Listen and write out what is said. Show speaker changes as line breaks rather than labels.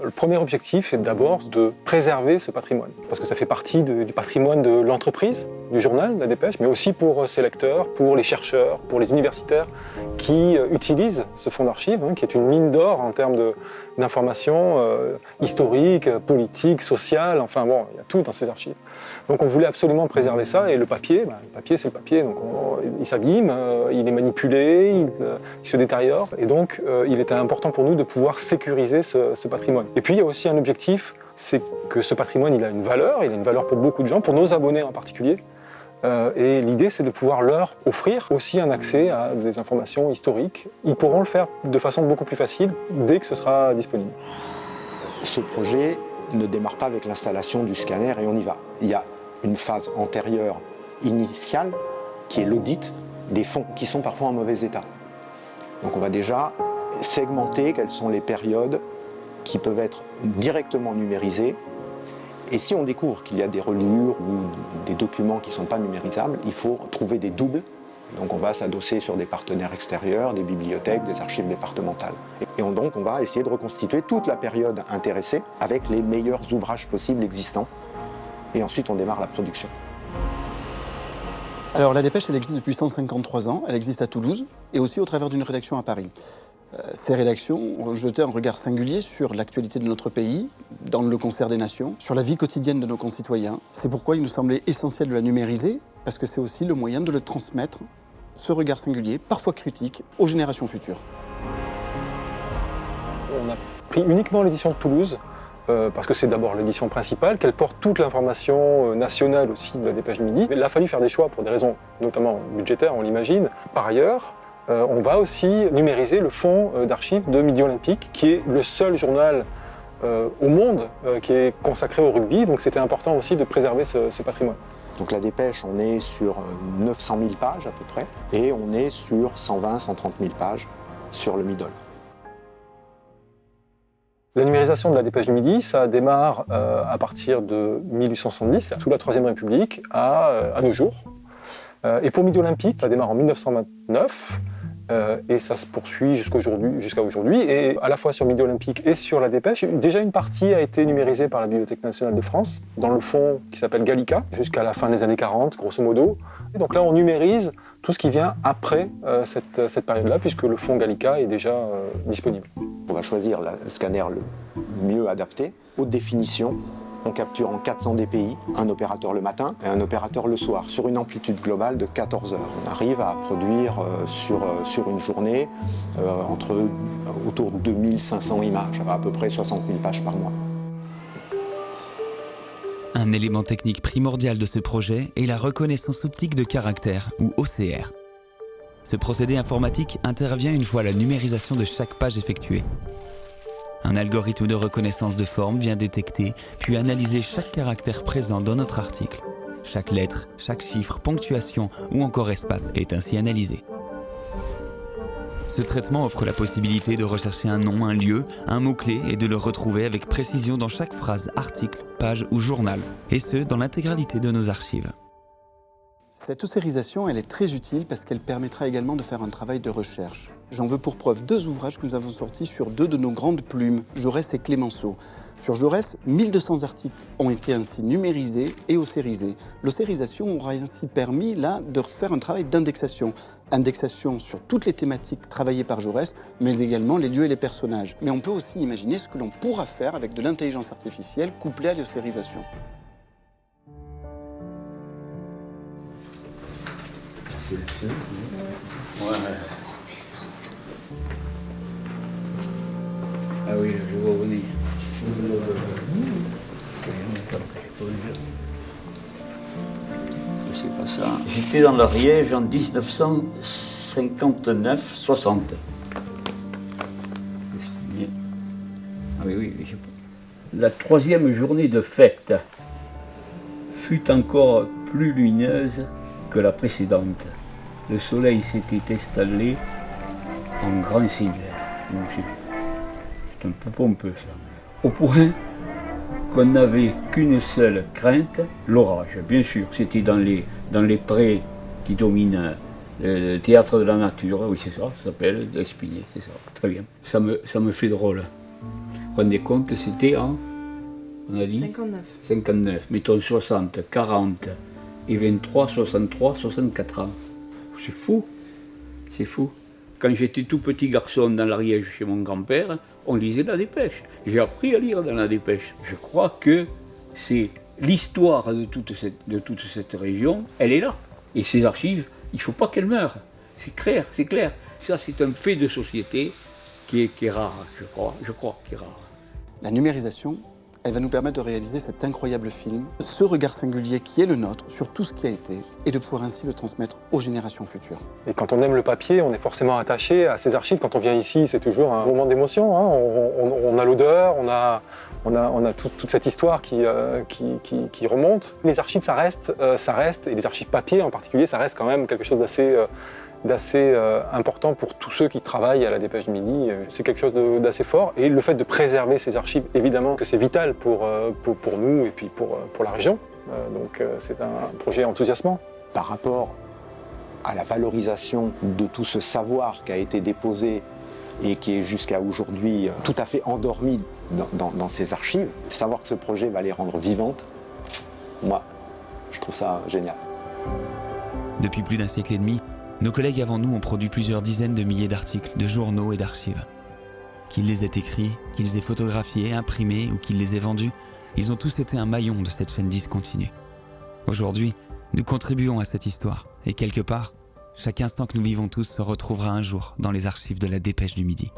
Le premier objectif est d'abord de préserver ce patrimoine, parce que ça fait partie du patrimoine de l'entreprise, du journal, La Dépêche, mais aussi pour ses lecteurs, pour les chercheurs, pour les universitaires qui utilisent ce fonds d'archives, qui est une mine d'or en termes d'informations historiques, politiques, sociales, enfin bon, il y a tout dans ces archives. Donc on voulait absolument préserver ça, et le papier c'est le papier, donc il s'abîme, il est manipulé, il se détériore, et donc il était important pour nous de pouvoir sécuriser ce patrimoine. Et puis il y a aussi un objectif, c'est que ce patrimoine il a une valeur pour beaucoup de gens, pour nos abonnés en particulier. Et l'idée, c'est de pouvoir leur offrir aussi un accès à des informations historiques. Ils pourront le faire de façon beaucoup plus facile dès que ce sera disponible.
Ce projet ne démarre pas avec l'installation du scanner et on y va. Il y a une phase antérieure, initiale, qui est l'audit des fonds qui sont parfois en mauvais état. Donc on va déjà segmenter quelles sont les périodes qui peuvent être directement numérisées. Et si on découvre qu'il y a des reliures ou des documents qui ne sont pas numérisables, il faut trouver des doubles. Donc on va s'adosser sur des partenaires extérieurs, des bibliothèques, des archives départementales. Et donc on va essayer de reconstituer toute la période intéressée avec les meilleurs ouvrages possibles existants. Et ensuite on démarre la production.
Alors La Dépêche, elle existe depuis 153 ans, elle existe à Toulouse et aussi au travers d'une rédaction à Paris. Ces rédactions ont jeté un regard singulier sur l'actualité de notre pays, dans le concert des nations, sur la vie quotidienne de nos concitoyens. C'est pourquoi il nous semblait essentiel de la numériser, parce que c'est aussi le moyen de le transmettre, ce regard singulier, parfois critique, aux générations futures.
On a pris uniquement l'édition de Toulouse, parce que c'est d'abord l'édition principale, qu'elle porte toute l'information nationale aussi de La Dépêche du Midi. Il a fallu faire des choix pour des raisons notamment budgétaires, on l'imagine. Par ailleurs, on va aussi numériser le fonds d'archives de Midi Olympique, qui est le seul journal au monde qui est consacré au rugby, donc c'était important aussi de préserver ce patrimoine.
Donc La Dépêche, on est sur 900 000 pages à peu près, et on est sur 120-130 000 pages sur le Midol.
La numérisation de La Dépêche du Midi, ça démarre à partir de 1870, sous la Troisième République, à nos jours. Et pour Midi Olympique, ça démarre en 1929, et ça se poursuit jusqu'à aujourd'hui. Et à la fois sur Midi Olympique et sur La Dépêche, déjà une partie a été numérisée par la Bibliothèque nationale de France, dans le fonds qui s'appelle Gallica, jusqu'à la fin des années 40, grosso modo. Et donc là, on numérise tout ce qui vient après cette période-là, puisque le fonds Gallica est déjà disponible.
On va choisir le scanner le mieux adapté, haute définition. On capture en 400 dpi, un opérateur le matin et un opérateur le soir, sur une amplitude globale de 14 heures. On arrive à produire sur une journée autour de 2500 images, à peu près 60 000 pages par mois.
Un élément technique primordial de ce projet est la reconnaissance optique de caractère, ou OCR. Ce procédé informatique intervient une fois la numérisation de chaque page effectuée. Un algorithme de reconnaissance de forme vient détecter, puis analyser chaque caractère présent dans notre article. Chaque lettre, chaque chiffre, ponctuation ou encore espace est ainsi analysé. Ce traitement offre la possibilité de rechercher un nom, un lieu, un mot-clé et de le retrouver avec précision dans chaque phrase, article, page ou journal, et ce, dans l'intégralité de nos archives.
Cette océrisation, elle est très utile parce qu'elle permettra également de faire un travail de recherche. J'en veux pour preuve 2 ouvrages que nous avons sortis sur 2 de nos grandes plumes, Jaurès et Clémenceau. Sur Jaurès, 1200 articles ont été ainsi numérisés et océrisés. L'océrisation aura ainsi permis là de faire un travail d'indexation. Indexation sur toutes les thématiques travaillées par Jaurès, mais également les lieux et les personnages. Mais on peut aussi imaginer ce que l'on pourra faire avec de l'intelligence artificielle couplée à l'océrisation.
Ouais. Ah oui, je vois venir. Je sais pas ça. J'étais dans l'Ariège en 1959-60. Ah oui, je sais pas. La 3e journée de fête fut encore plus lumineuse que la précédente. Le soleil s'était installé en grand ciel. C'est un peu pompeux ça. Au point qu'on n'avait qu'une seule crainte, l'orage. Bien sûr, c'était dans les prés qui dominent le théâtre de la nature. Oui, c'est ça s'appelle l'Espigné, c'est ça. Très bien. Ça me fait drôle. Vous vous rendez compte, c'était en, on a dit
59.
59, mettons 60, 40 et 23, 63, 64 ans. C'est fou, c'est fou. Quand j'étais tout petit garçon dans l'Ariège chez mon grand-père, on lisait la Dépêche. J'ai appris à lire dans la Dépêche. Je crois que c'est l'histoire de toute cette région, elle est là. Et ces archives, il ne faut pas qu'elles meurent. C'est clair, c'est clair. Ça, c'est un fait de société qui est rare, je crois qui est rare.
La numérisation, elle va nous permettre de réaliser cet incroyable film, ce regard singulier qui est le nôtre sur tout ce qui a été, et de pouvoir ainsi le transmettre aux générations futures.
Et quand on aime le papier, on est forcément attaché à ces archives. Quand on vient ici, c'est toujours un moment d'émotion, hein. On a l'odeur, on a toute cette histoire qui remonte. Les archives, ça reste, et les archives papier en particulier, ça reste quand même quelque chose d'assez important pour tous ceux qui travaillent à la Dépêche du Midi. C'est quelque chose d'assez fort. Et le fait de préserver ces archives, évidemment que c'est vital pour nous et puis pour la région. Donc c'est un projet enthousiasmant.
Par rapport à la valorisation de tout ce savoir qui a été déposé et qui est jusqu'à aujourd'hui tout à fait endormi dans ces archives, savoir que ce projet va les rendre vivantes, moi, je trouve ça génial.
Depuis plus d'un siècle et demi, nos collègues avant nous ont produit plusieurs dizaines de milliers d'articles, de journaux et d'archives. Qu'ils les aient écrits, qu'ils aient photographiés, imprimés ou qu'ils les aient vendus, ils ont tous été un maillon de cette chaîne discontinue. Aujourd'hui, nous contribuons à cette histoire et quelque part, chaque instant que nous vivons tous se retrouvera un jour dans les archives de la Dépêche du Midi.